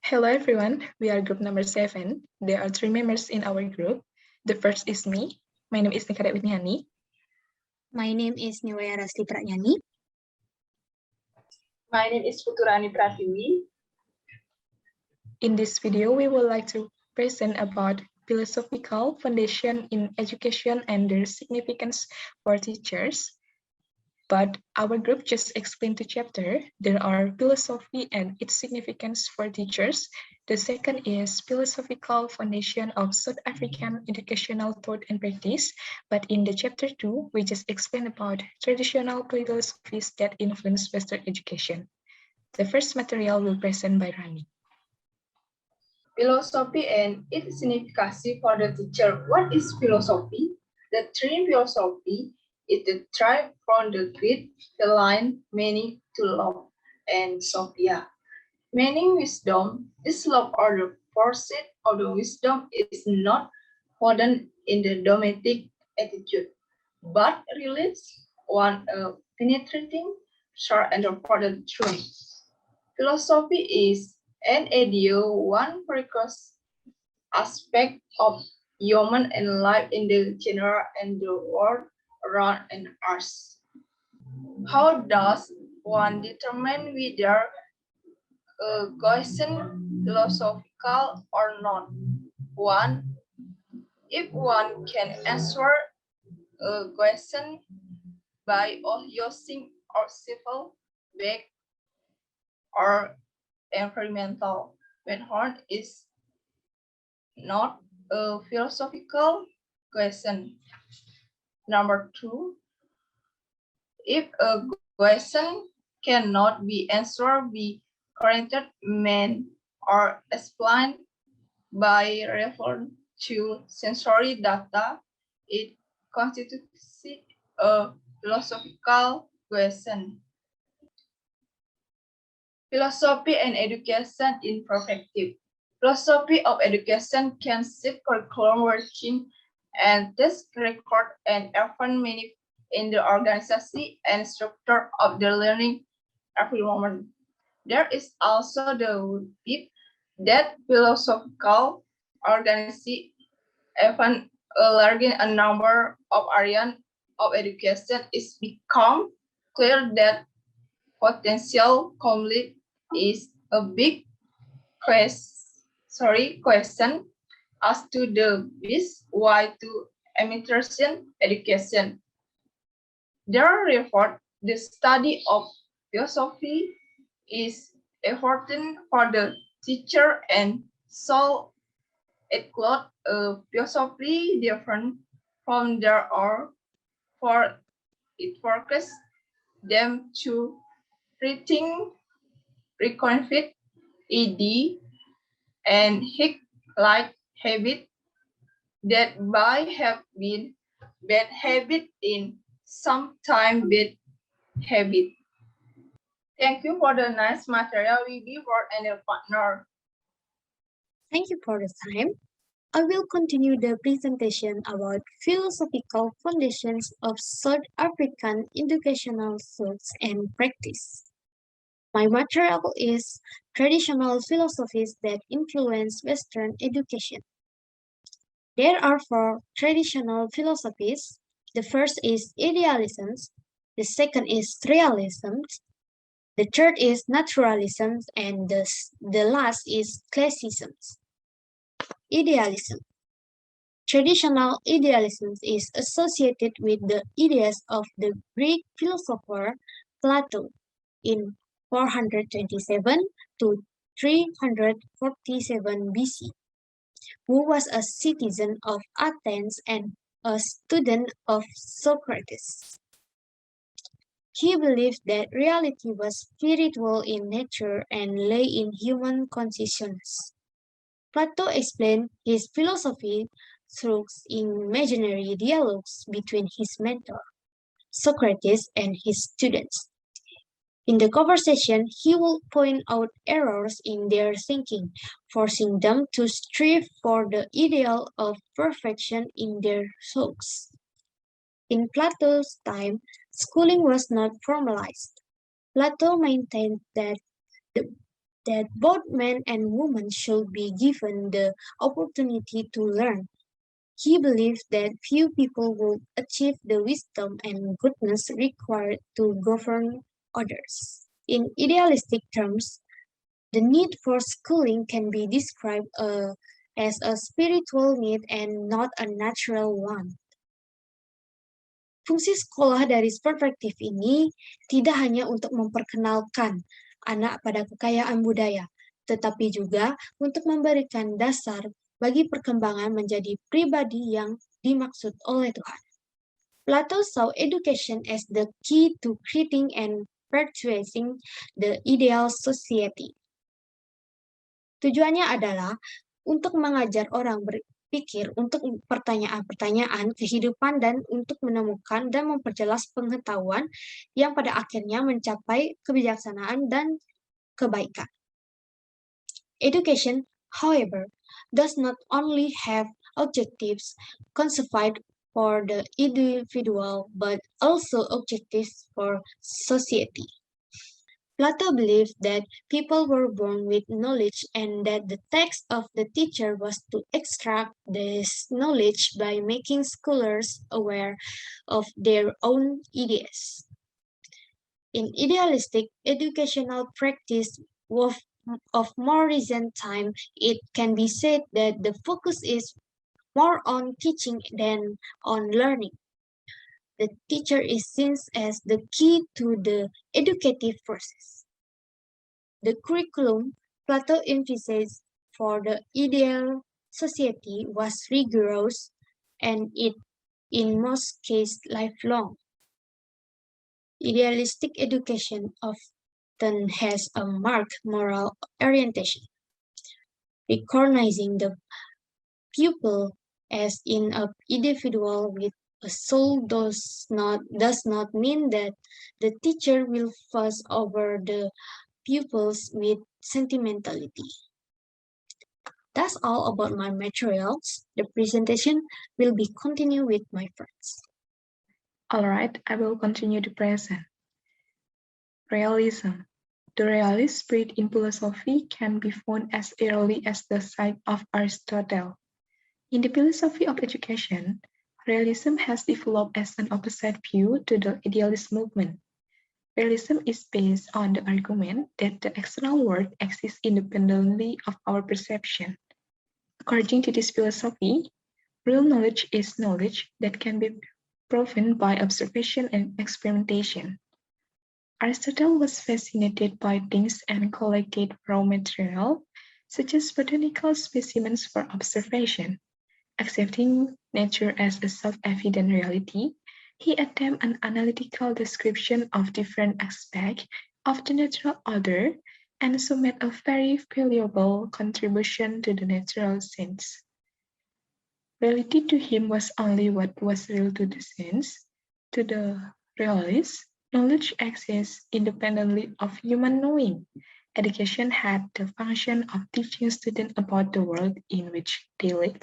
Hello everyone, we are group number 7. There are 3 members in our group. The first is me. My name is Kadek Widnyani. My name is Rasti Pradnyani. My name is Putu Rani Pratiwi. In this video, we would like to present about philosophical foundation in education and their significance for teachers. But our group just explained the chapter. There are philosophy and its significance for teachers. The second is philosophical foundation of South African educational thought and practice. But in the chapter 2, we just explained about traditional philosophies that influence Western education. The first material will present by Rani. Philosophy and its significance for the teacher. What is philosophy? The term philosophy is derived from the Greek line meaning to love and sophia, meaning wisdom. This love or the pursuit of the wisdom is not found in the domestic attitude, but relates one penetrating, short and important truth. Philosophy is an idea, one precise aspect of human and life in the general and the world around us. How does one determine whether a question philosophical or not? One, if one can answer a question by using or civil, back, or environmental method is not a philosophical question. Number 2, if a question cannot be answered, be corrected, meant, or explained by reference to sensory data, it constitutes a philosophical question. Philosophy and education in perspective. Philosophy of education can set curriculum working and test record and often many in the organization and structure of the learning every moment. There is also the belief that philosophical organization even learning a number of areas of education is become clear that potential conflict is a big question as to the best way to immersion education. Therefore, the study of philosophy is important for the teacher and so it could philosophy different from there or for it focuses them to rethink, reconflict, ed, and hick like habit that by have been bad habit in some time bad habit. Thank you for the nice material we give for any partner. Thank you for the time. I will continue the presentation about philosophical foundations of South African educational thoughts and practice. My material is traditional philosophies that influence Western education. There are 4 traditional philosophies. The first is idealism, the second is realism, the third is naturalism, and the last is classicism. Idealism. Traditional idealism is associated with the ideas of the Greek philosopher Plato in 427 to 347 BC, who was a citizen of Athens and a student of Socrates. He believed that reality was spiritual in nature and lay in human consciousness. Plato explained his philosophy through imaginary dialogues between his mentor, Socrates, and his students. In the conversation, he will point out errors in their thinking, forcing them to strive for the ideal of perfection in their thoughts. In Plato's time, schooling was not formalized. Plato maintained that that both men and women should be given the opportunity to learn. He believed that few people would achieve the wisdom and goodness required to govern others. In idealistic terms, the need for schooling can be described as a spiritual need and not a natural one. Fungsi sekolah dari perspektif ini tidak hanya untuk memperkenalkan anak pada kekayaan budaya, tetapi juga untuk memberikan dasar bagi perkembangan menjadi pribadi yang dimaksud oleh Tuhan. Plato saw education as the key to creating and perpetuating the ideal society. Tujuannya adalah untuk mengajar orang berpikir untuk pertanyaan-pertanyaan kehidupan dan untuk menemukan dan memperjelas pengetahuan yang pada akhirnya mencapai kebijaksanaan dan kebaikan. Education, however, does not only have objectives conceived for the individual but also objectives for society. Plato believed that people were born with knowledge and that the task of the teacher was to extract this knowledge by making scholars aware of their own ideas. In idealistic educational practice of more recent time, it can be said that the focus is more on teaching than on learning. The teacher is seen as the key to the educative process. The curriculum Plato emphasized for the ideal society was rigorous and it, in most cases, lifelong. Idealistic education often has a marked moral orientation, recognizing the pupil as an individual with a soul does not mean that the teacher will fuss over the pupils with sentimentality. That's all about my materials. The presentation will be continued with my friends. All right, I will continue to present. Realism. The realist spirit in philosophy can be found as early as the site of Aristotle. In the philosophy of education, realism has developed as an opposite view to the idealist movement. Realism is based on the argument that the external world exists independently of our perception. According to this philosophy, real knowledge is knowledge that can be proven by observation and experimentation. Aristotle was fascinated by things and collected raw material, such as botanical specimens for observation. Accepting nature as a self-evident reality, he attempted an analytical description of different aspects of the natural order and so made a very valuable contribution to the natural science. Reality to him was only what was real to the sense. To the realist, knowledge exists independently of human knowing. Education had the function of teaching students about the world in which they live.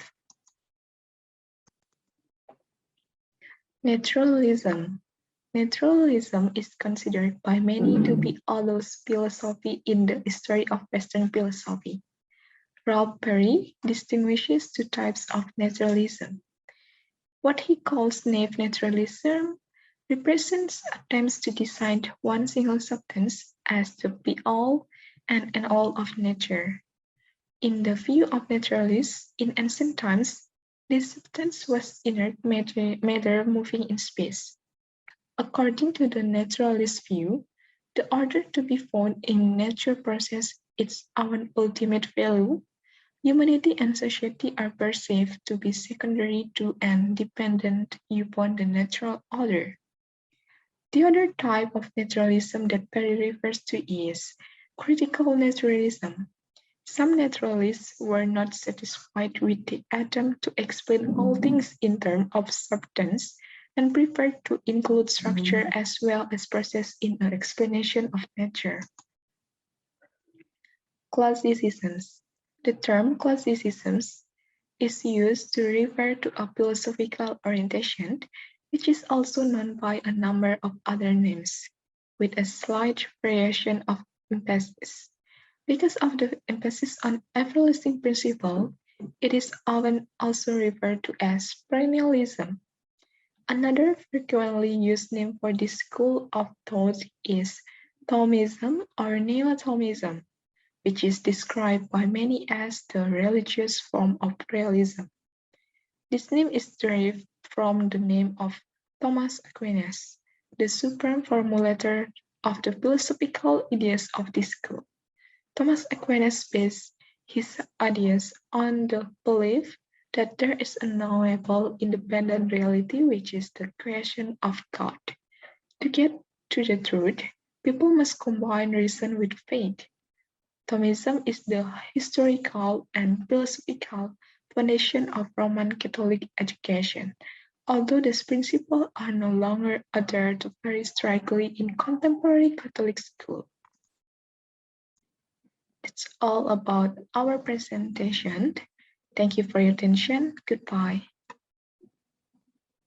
Naturalism. Naturalism is considered by many to be oldest philosophy in the history of Western philosophy. Rob Perry distinguishes two types of naturalism. What he calls naive naturalism represents attempts to design one single substance as the be-all and end-all of nature. In the view of naturalists, in ancient times, this substance was inert matter moving in space. According to the naturalist view, the order to be found in nature possesses its own ultimate value. Humanity and society are perceived to be secondary to and dependent upon the natural order. The other type of naturalism that Perry refers to is critical naturalism. Some naturalists were not satisfied with the attempt to explain all things in terms of substance and preferred to include structure as well as process in an explanation of nature. Classicisms. The term classicisms is used to refer to a philosophical orientation, which is also known by a number of other names, with a slight variation of emphasis. Because of the emphasis on everlasting principle, it is often also referred to as perennialism. Another frequently used name for this school of thought is Thomism or Neo-Thomism, which is described by many as the religious form of realism. This name is derived from the name of Thomas Aquinas, the supreme formulator of the philosophical ideas of this school. Thomas Aquinas based his ideas on the belief that there is a knowable independent reality which is the creation of God. To get to the truth, people must combine reason with faith. Thomism is the historical and philosophical foundation of Roman Catholic education, although these principles are no longer adhered to very strictly in contemporary Catholic schools. That's all about our presentation. Thank you for your attention. Goodbye.